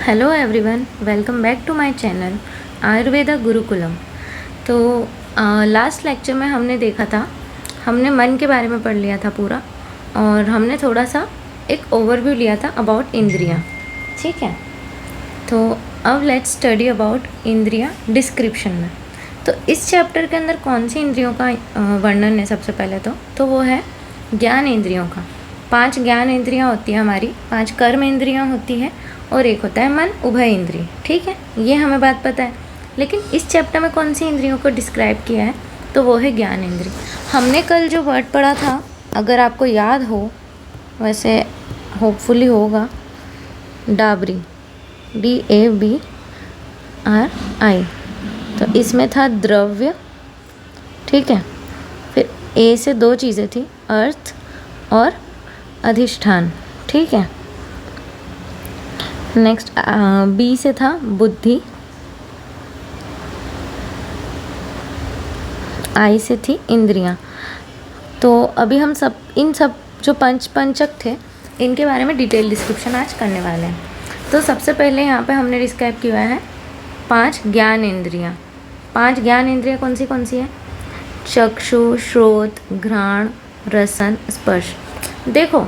Hello everyone, welcome back to my channel Ayurveda Gurukulam. तो last lecture में हमने देखा था, हमने मन के बारे में पढ़ लिया था पूरा, और हमने थोड़ा सा एक ओवरव्यू लिया था अबाउट इंद्रियां। ठीक है, तो अब लेट्स स्टडी अबाउट इंद्रियां डिस्क्रिप्शन में। तो इस चैप्टर के अंदर कौन सी इंद्रियों का वर्णन है? सबसे पहले तो वो है ज्ञान इंद्रियों का। 5 ज्ञान इंद्रियां होती हैं हमारी, 5 कर्म इंद्रियां होती हैं, और एक होता है मन उभय इंद्रिय। ठीक है, ये हमें बात पता है। लेकिन इस चैप्टर में कौन सी इंद्रियों को डिस्क्राइब किया है? तो वो है ज्ञान इंद्रिय। हमने कल जो वर्ड पढ़ा था, अगर आपको याद हो, वैसे होपफुली होगा, डाबरी, DABRI। तो इसमें था द्रव्य। ठीक है, फिर A से 2 चीज़ें थी, अर्थ और अधिष्ठान। ठीक है, नेक्स्ट B से था बुद्धि, I से थी इंद्रियां। तो अभी हम इन सब जो पंचक थे, इनके बारे में डिटेल डिस्क्रिप्शन आज करने वाले हैं। तो सबसे पहले यहाँ पे हमने डिस्क्राइब किया है 5 ज्ञान इंद्रियां। 5 ज्ञान इंद्रियां कौन सी है? चक्षु, श्रोत, घ्राण, रसन, स्पर्श। देखो,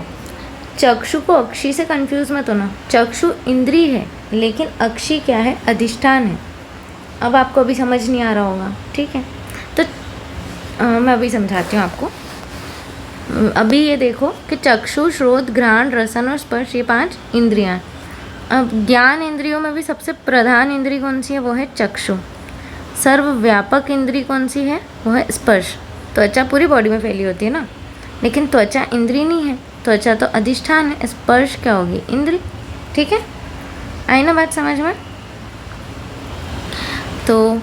चक्षु को अक्षी से कंफ्यूज मत होना। चक्षु इंद्रिय है, लेकिन अक्षी क्या है? अधिष्ठान है। अब आपको अभी समझ नहीं आ रहा होगा। ठीक है, तो मैं अभी समझाती हूँ आपको। अभी ये देखो कि चक्षु, श्रोत, घ्राण, रसन और स्पर्श, ये 5 इंद्रियां। अब ज्ञान इंद्रियों में भी सबसे प्रधान इंद्रिय कौन सी है? वो है चक्षु। सर्वव्यापक इंद्रिय कौन सी है? वो है स्पर्श। त्वचा पूरी बॉडी में फैली होती है ना, लेकिन त्वचा इंद्रिय नहीं है। त्वचा तो अधिष्ठान है, स्पर्श क्या होगी? इंद्रिय। ठीक है, आई ना बात समझ में? तो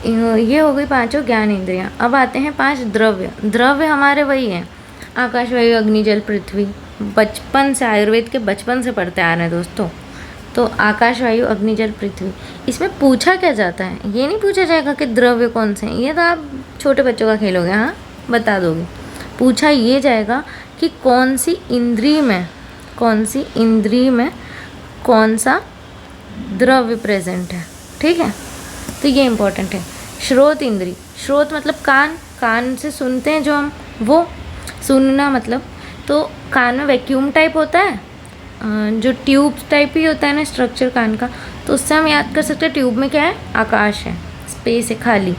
ये हो गई 5 ज्ञान इंद्रियां। अब आते हैं 5 द्रव्य। द्रव्य हमारे वही हैं, आकाश, वायु, अग्नि, जल, पृथ्वी। बचपन से, आयुर्वेद के बचपन से पढ़ते आ रहे हैं दोस्तों। तो आकाश, वायु, अग्नि, जल, पृथ्वी। इसमें पूछा क्या जाता है? ये नहीं पूछा जाएगा कि द्रव्य कौन से हैं। ये तो आप छोटे बच्चों का खेल हो गया, हाँ, बता दोगे। पूछा ये जाएगा कि कौन सी इंद्रिय में कौन सा द्रव्य प्रेजेंट है। ठीक है, तो ये इम्पोर्टेंट है। श्रोत इंद्रिय, श्रोत मतलब कान से सुनते हैं जो हम, वो सुनना मतलब, तो कान में वैक्यूम टाइप होता है, जो ट्यूब टाइप ही होता है ना स्ट्रक्चर कान का, तो उससे हम याद कर सकते हैं ट्यूब में क्या है? आकाश है, स्पेस है खाली।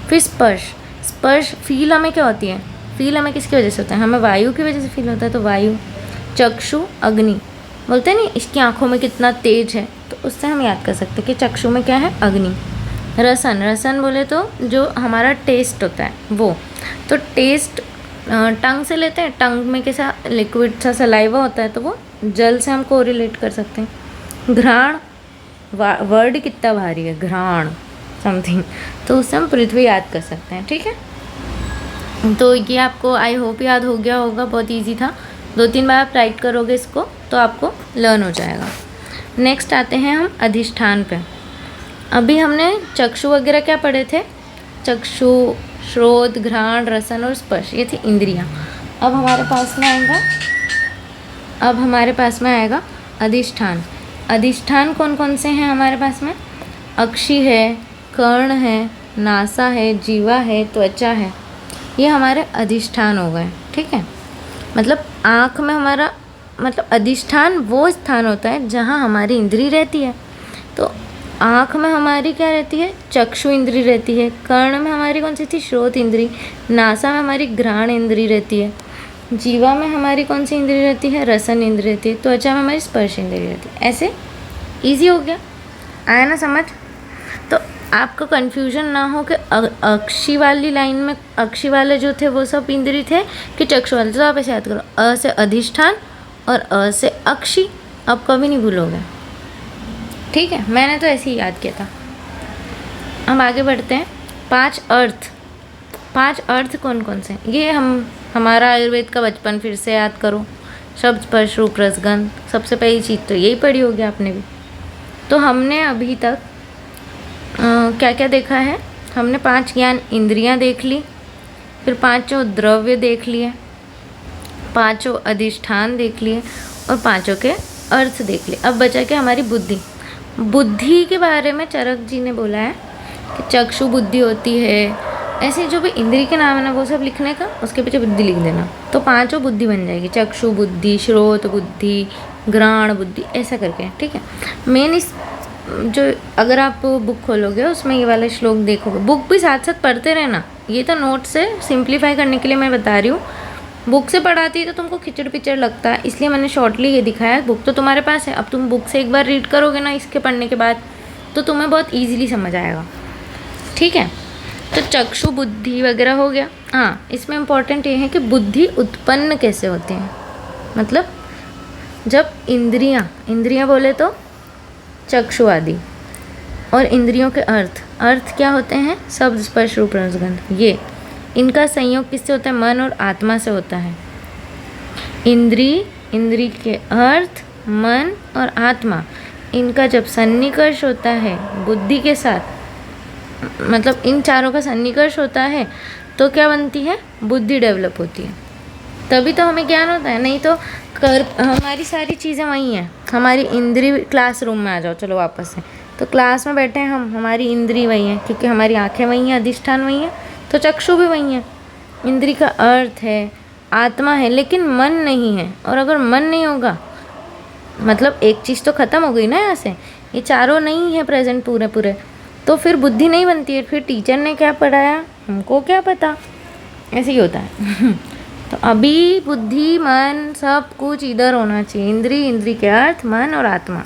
फिर स्पर्श फील हमें क्या होती है? फील हमें किसकी वजह से होता है? हमें वायु की वजह से फील होता है, तो वायु। चक्षु, अग्नि, बोलते हैं नहीं इसकी आंखों में कितना तेज है, तो उससे हम याद कर सकते हैं कि चक्षु में क्या है? अग्नि। रसन बोले तो जो हमारा टेस्ट होता है वो, तो टेस्ट टंग से लेते हैं। टंग में कैसा लिक्विड सा सलाइवा होता है, तो वो जल से हम कोरिलेट कर सकते हैं। घ्राण, वर्ड कितना भारी है, घ्राण समथिंग, तो उससे हम पृथ्वी याद कर सकते हैं। ठीक है, तो ये आपको आई होप याद हो गया होगा, बहुत इजी था। 2-3 बार आप राइट करोगे इसको तो आपको लर्न हो जाएगा। नेक्स्ट आते हैं हम अधिष्ठान पे। अभी हमने चक्षु वगैरह क्या पढ़े थे? चक्षु, श्रोत, घ्राण, रसन और स्पर्श, ये थी इंद्रियां। अब हमारे पास में आएगा अधिष्ठान। अधिष्ठान कौन कौन से हैं हमारे पास में? अक्षी है, कर्ण है, नासा है, जीवा है, त्वचा है। ये हमारे अधिष्ठान हो गए। ठीक है, मतलब आँख में हमारा, मतलब अधिष्ठान वो स्थान होता है जहाँ हमारी इंद्री रहती है। तो आँख में हमारी क्या रहती है? चक्षु इंद्री रहती है। कर्ण में हमारी कौन सी थी? श्रोत इंद्री। नासा में हमारी घ्राण इंद्री रहती है। जीवा में हमारी कौन सी इंद्री रहती है? रसन इंद्री रहती है। त्वचा में हमारी स्पर्श इंद्री रहती है। ऐसे ईजी हो गया, आया ना समझ? तो आपको कन्फ्यूजन ना हो कि अक्षी वाली लाइन में अक्षी वाले जो थे वो सब इंद्रिय थे कि चक्षु वाले, तो आप ऐसे याद करो, अ से अधिष्ठान और अ से अक्षी। अब कभी नहीं भूलोगे। ठीक है, मैंने तो ऐसे ही याद किया था। हम आगे बढ़ते हैं। 5 अर्थ कौन कौन से? ये हमारा आयुर्वेद का बचपन फिर से याद करो। शब्द, स्पर्श, रूप, रस, गंध। सबसे पहली चीज़ तो यही पढ़ी होगी आपने भी। तो हमने अभी तक क्या क्या देखा है? हमने 5 ज्ञान इंद्रियां देख ली, फिर 5 द्रव्य देख लिए, 5 अधिष्ठान देख लिए, और 5 के अर्थ देख ले। अब बचा क्या हमारी बुद्धि। बुद्धि के बारे में चरक जी ने बोला है कि चक्षु बुद्धि होती है, ऐसे जो भी इंद्री के नाम है ना वो सब लिखने का, उसके पीछे बुद्धि लिख देना, तो पांचों बुद्धि बन जाएगी। चक्षु बुद्धि, श्रोत बुद्धि, घ्राण बुद्धि, ऐसा करके, ठीक है। मेन इस जो अगर आप बुक खोलोगे उसमें ये वाला श्लोक देखोगे, बुक भी साथ साथ पढ़ते रहना, ये तो नोट से सिंप्लीफाई करने के लिए मैं बता रही हूँ। बुक से पढ़ाती तो तुमको खिचड़ पिचड़ लगता है, इसलिए मैंने शॉर्टली ये दिखाया। बुक तो तुम्हारे पास है, अब तुम बुक से एक बार रीड करोगे ना इसके पढ़ने के बाद, तो तुम्हें बहुत ईजिली समझ आएगा, ठीक है। तो चक्षु बुद्धि वगैरह हो गया। हाँ, इसमें इम्पॉर्टेंट ये है कि बुद्धि उत्पन्न कैसे होती है, मतलब जब इंद्रियाँ बोले तो चक्षु आदि, और इंद्रियों के अर्थ क्या होते हैं, शब्द स्पर्श रूप रसगंध, ये इनका संयोग किससे होता है, मन और आत्मा से होता है। इंद्री के अर्थ, मन और आत्मा, इनका जब सन्निकर्ष होता है बुद्धि के साथ, मतलब इन चारों का सन्निकर्ष होता है, तो क्या बनती है, बुद्धि डेवलप होती है, तभी तो हमें ज्ञान होता है। नहीं तो हमारी सारी चीज़ें वही हैं। हमारी इंद्री, क्लासरूम में आ जाओ, चलो वापस से, तो क्लास में बैठे हैं हम, हमारी इंद्री वही है, क्योंकि हमारी आंखें वही हैं, अधिष्ठान वही है, तो चक्षु भी वही है। इंद्री का अर्थ है, आत्मा है, लेकिन मन नहीं है। और अगर मन नहीं होगा, मतलब एक चीज़ तो ख़त्म हो गई ना यहाँ से, ये चारों नहीं है प्रेजेंट पूरे, तो फिर बुद्धि नहीं बनती है। फिर टीचर ने क्या पढ़ाया हमको क्या पता, ऐसे ही होता है। तो अभी बुद्धि मन सब कुछ इधर होना चाहिए, इंद्री के अर्थ, मन और आत्मा।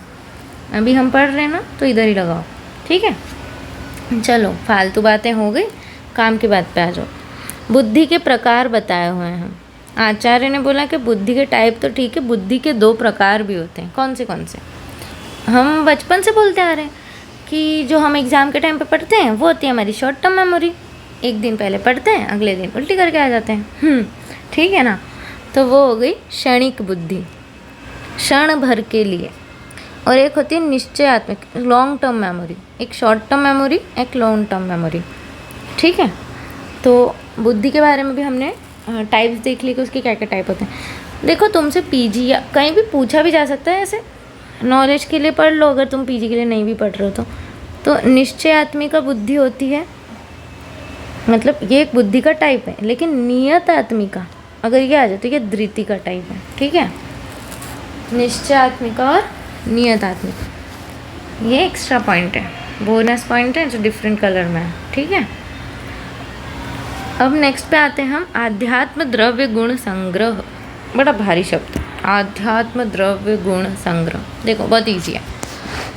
अभी हम पढ़ रहे हैं ना, तो इधर ही लगाओ, ठीक है। चलो फालतू बातें हो गई, काम की बात पे आ जाओ। बुद्धि के प्रकार बताए हुए हैं। आचार्य ने बोला कि बुद्धि के टाइप तो ठीक है, बुद्धि के 2 प्रकार भी होते हैं। कौन से? हम बचपन से बोलते आ रहे हैं कि जो हम एग्ज़ाम के टाइम पे पढ़ते हैं वो होती है हमारी शॉर्ट टर्म मेमोरी। एक दिन पहले पढ़ते हैं, अगले दिन उल्टी करके आ जाते हैं, ठीक है ना। तो वो हो गई क्षणिक बुद्धि, क्षण भर के लिए। और एक होती है निश्चयात्मक, लॉन्ग टर्म मेमोरी। एक शॉर्ट टर्म मेमोरी, एक लॉन्ग टर्म मेमोरी, ठीक है। तो बुद्धि के बारे में भी हमने टाइप्स देख ली कि उसके क्या क्या टाइप होते हैं। देखो, तुमसे पीजी या कहीं भी पूछा भी जा सकता है, ऐसे नॉलेज के लिए पढ़ लो, अगर तुम पीजी के लिए नहीं भी पढ़ रहे हो तो निश्चयात्मिका बुद्धि होती है, मतलब ये एक बुद्धि का टाइप है। लेकिन नियत आत्मिका अगर ये आ जाए तो ये धृति का टाइप है, ठीक है। निश्चयात्मिका और नियत आत्मिका, ये एक्स्ट्रा पॉइंट है, बोनस पॉइंट है जो डिफरेंट कलर में है, ठीक है। अब नेक्स्ट पे आते हैं हम, आध्यात्म द्रव्य गुण संग्रह। बड़ा भारी शब्द, आध्यात्म द्रव्य गुण संग्रह। देखो बहुत ईजी है,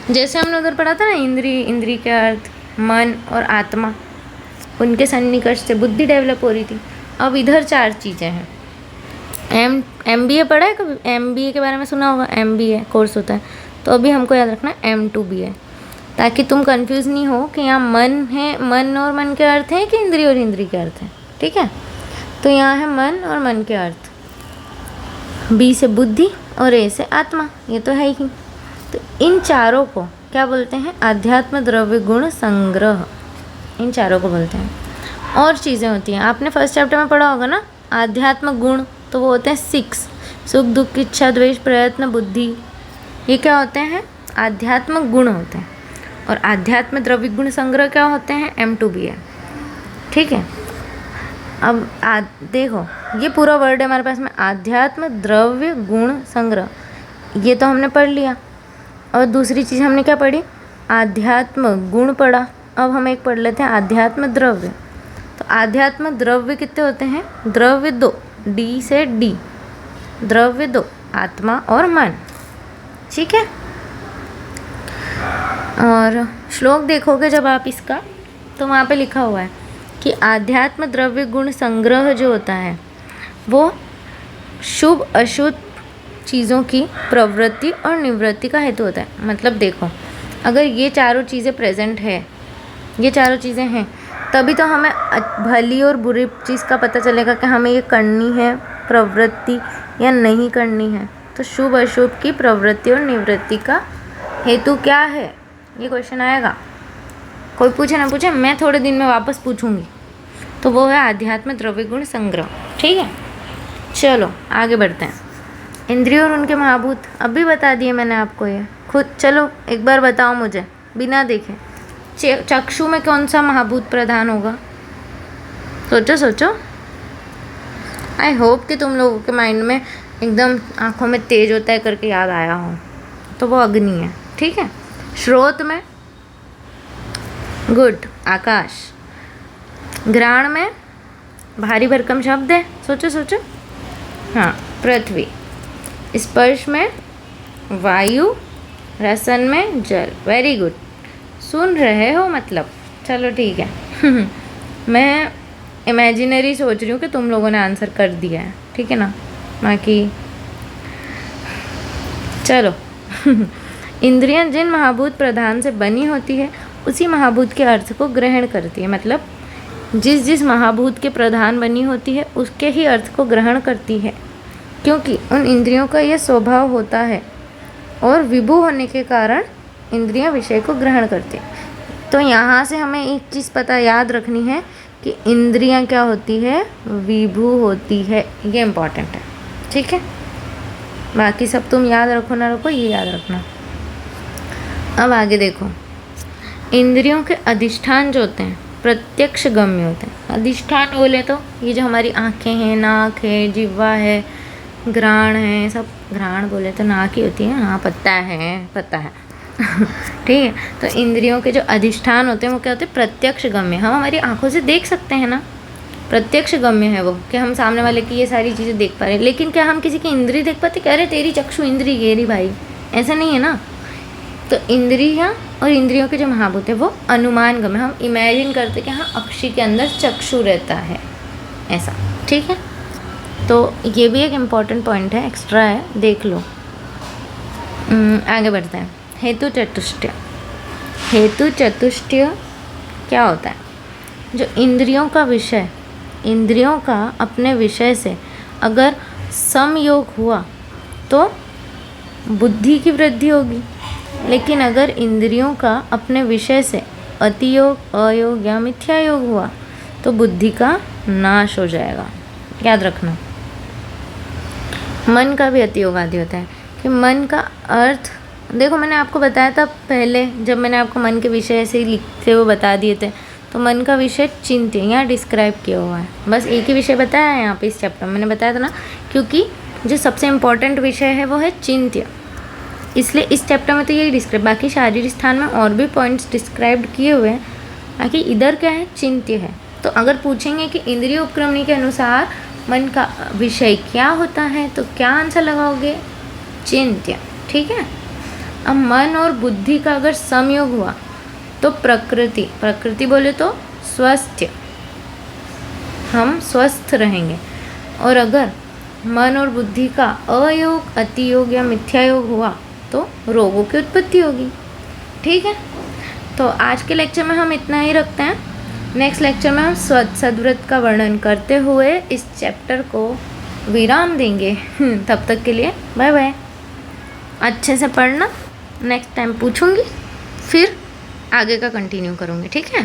जैसे हमने उधर पढ़ा था ना, इंद्री के अर्थ, मन और आत्मा, उनके सन्निकर्ष से बुद्धि डेवलप हो रही थी। अब इधर 4 चीज़ें हैं। MBA पढ़ा है कभी? MBA के बारे में सुना होगा, MBA कोर्स होता है। तो अभी हमको याद रखना M2BA, ताकि तुम कंफ्यूज नहीं हो कि यहाँ मन है, मन और मन के अर्थ हैं कि इंद्री और इंद्री के अर्थ हैं, ठीक है। तो यहाँ है मन और मन के अर्थ, B से बुद्धि और A से आत्मा, ये तो है ही। तो इन चारों को क्या बोलते हैं? आध्यात्म द्रव्य गुण संग्रह, इन चारों को बोलते हैं। और चीज़ें होती हैं, आपने फर्स्ट चैप्टर में पढ़ा होगा ना, आध्यात्म गुण, तो वो होते हैं 6, सुख दुख इच्छा द्वेष प्रयत्न बुद्धि, ये क्या होते हैं? आध्यात्म गुण होते हैं। और आध्यात्म द्रव्य गुण संग्रह क्या होते हैं? M2BA, ठीक है। अब देखो, ये पूरा वर्ड है हमारे पास में, आध्यात्म द्रव्य गुण संग्रह, ये तो हमने पढ़ लिया। और दूसरी चीज़ हमने क्या पढ़ी? आध्यात्म गुण पढ़ा। अब हम एक पढ़ लेते हैं आध्यात्म द्रव्य। तो आध्यात्म द्रव्य कितने होते हैं? द्रव्य 2, D से D, द्रव्य 2, आत्मा और मन, ठीक है। और श्लोक देखोगे जब आप इसका, तो वहाँ पे लिखा हुआ है कि आध्यात्म द्रव्य गुण संग्रह जो होता है वो शुभ अशुभ चीज़ों की प्रवृत्ति और निवृत्ति का हेतु होता है। मतलब देखो, अगर ये चारों चीज़ें प्रेजेंट है, ये चारों चीज़ें हैं, तभी तो हमें भली और बुरी चीज़ का पता चलेगा कि हमें ये करनी है प्रवृत्ति या नहीं करनी है। तो शुभ अशुभ की प्रवृत्ति और निवृत्ति का हेतु क्या है, ये क्वेश्चन आएगा। कोई पूछे ना पूछे, मैं थोड़े दिन में वापस पूछूंगी। तो वो है आध्यात्म द्रव्य गुण संग्रह, ठीक है। चलो आगे बढ़ते हैं। इंद्रिय और उनके महाभूत अब भी बता दिए मैंने आपको ये खुद। चलो एक बार बताओ मुझे बिना देखे, चक्षु में कौन सा महाभूत प्रधान होगा? सोचो सोचो। आई होप कि तुम लोगों के माइंड में एकदम आंखों में तेज होता है करके याद आया हो, तो वो अग्नि है, ठीक है। श्रोत में गुड आकाश, घ्राण में भारी भरकम शब्द है, सोचो सोचो, हाँ पृथ्वी, स्पर्श में वायु, रसन में जल। वेरी गुड, सुन रहे हो मतलब। चलो ठीक है मैं इमेजिनरी सोच रही हूँ कि तुम लोगों ने आंसर कर दिया है, ठीक है ना, बाकी चलो इंद्रियां जिन महाभूत प्रधान से बनी होती है उसी महाभूत के अर्थ को ग्रहण करती है। मतलब जिस जिस महाभूत के प्रधान बनी होती है उसके ही अर्थ को ग्रहण करती है, क्योंकि उन इंद्रियों का यह स्वभाव होता है और विभु होने के कारण इंद्रियां विषय को ग्रहण करती हैं। तो यहाँ से हमें एक चीज़ पता याद रखनी है कि इंद्रियां क्या होती है, विभु होती है। ये इम्पॉर्टेंट है, ठीक है। बाकी सब तुम याद रखो ना रखो, ये याद रखना। अब आगे देखो, इंद्रियों के अधिष्ठान जो होते हैं प्रत्यक्ष गम्य होते हैं। अधिष्ठान बोले तो ये जो हमारी आँखें हैं, नाक है, जिह्वा है, घ्राण है, सब घ्राण बोले तो नाक ही होती है, हाँ पता है ठीक है। तो इंद्रियों के जो अधिष्ठान होते हैं वो क्या होते हैं, प्रत्यक्ष गम्य। हम हमारी आंखों से देख सकते हैं ना, प्रत्यक्ष गम्य है वो, कि हम सामने वाले की ये सारी चीज़ें देख पा रहे हैं। लेकिन क्या हम किसी की इंद्री देख पाते? कह रहे तेरी चक्षु इंद्री गेरी भाई, ऐसा नहीं है ना। तो इंद्रियाँ और इंद्रियों के जो महाभूत है वो अनुमान गम्य, हम इमेजिन करते कि हाँ अक्षी के अंदर चक्षु रहता है, ऐसा, ठीक है। तो ये भी एक इम्पॉर्टेंट पॉइंट है, एक्स्ट्रा है, देख लो। आगे बढ़ते हैं। हेतु चतुष्टय। हेतु चतुष्टय क्या होता है? जो इंद्रियों का विषय, इंद्रियों का अपने विषय से अगर समयोग हुआ तो बुद्धि की वृद्धि होगी, लेकिन अगर इंद्रियों का अपने विषय से अतियोग, अयोग या मिथ्या योग हुआ तो बुद्धि का नाश हो जाएगा। याद रखना। मन का भी अतियोग आदि होता है कि मन का अर्थ, देखो मैंने आपको बताया था पहले जब मैंने आपको मन के विषय ऐसे ही लिखते हुए बता दिए थे, तो मन का विषय चिंत्य यहाँ डिस्क्राइब किया हुआ है। बस एक ही विषय बताया है यहाँ पे इस चैप्टर में, मैंने बताया था ना, क्योंकि जो सबसे इम्पोर्टेंट विषय है वो है चिंत्य, इसलिए इस चैप्टर में तो यही डिस्क्राइब, बाकी शारीरिक स्थान में और भी पॉइंट्स डिस्क्राइब किए हुए हैं, बाकी इधर क्या है, चिंत्य है। तो अगर पूछेंगे कि इंद्रिय उपक्रमणी के अनुसार मन का विषय क्या होता है तो क्या आंसर लगाओगे? चिंत्य, ठीक है। अब मन और बुद्धि का अगर संयोग हुआ तो प्रकृति, प्रकृति बोले तो स्वस्थ्य, हम स्वस्थ रहेंगे। और अगर मन और बुद्धि का अयोग, अतियोग या मिथ्या योग हुआ तो रोगों की उत्पत्ति होगी, ठीक है। तो आज के लेक्चर में हम इतना ही रखते हैं। नेक्स्ट लेक्चर में हम सद्व्रत का वर्णन करते हुए इस चैप्टर को विराम देंगे। तब तक के लिए बाय बाय। अच्छे से पढ़ना, नेक्स्ट टाइम पूछूंगी फिर आगे का कंटिन्यू करूँगी, ठीक है।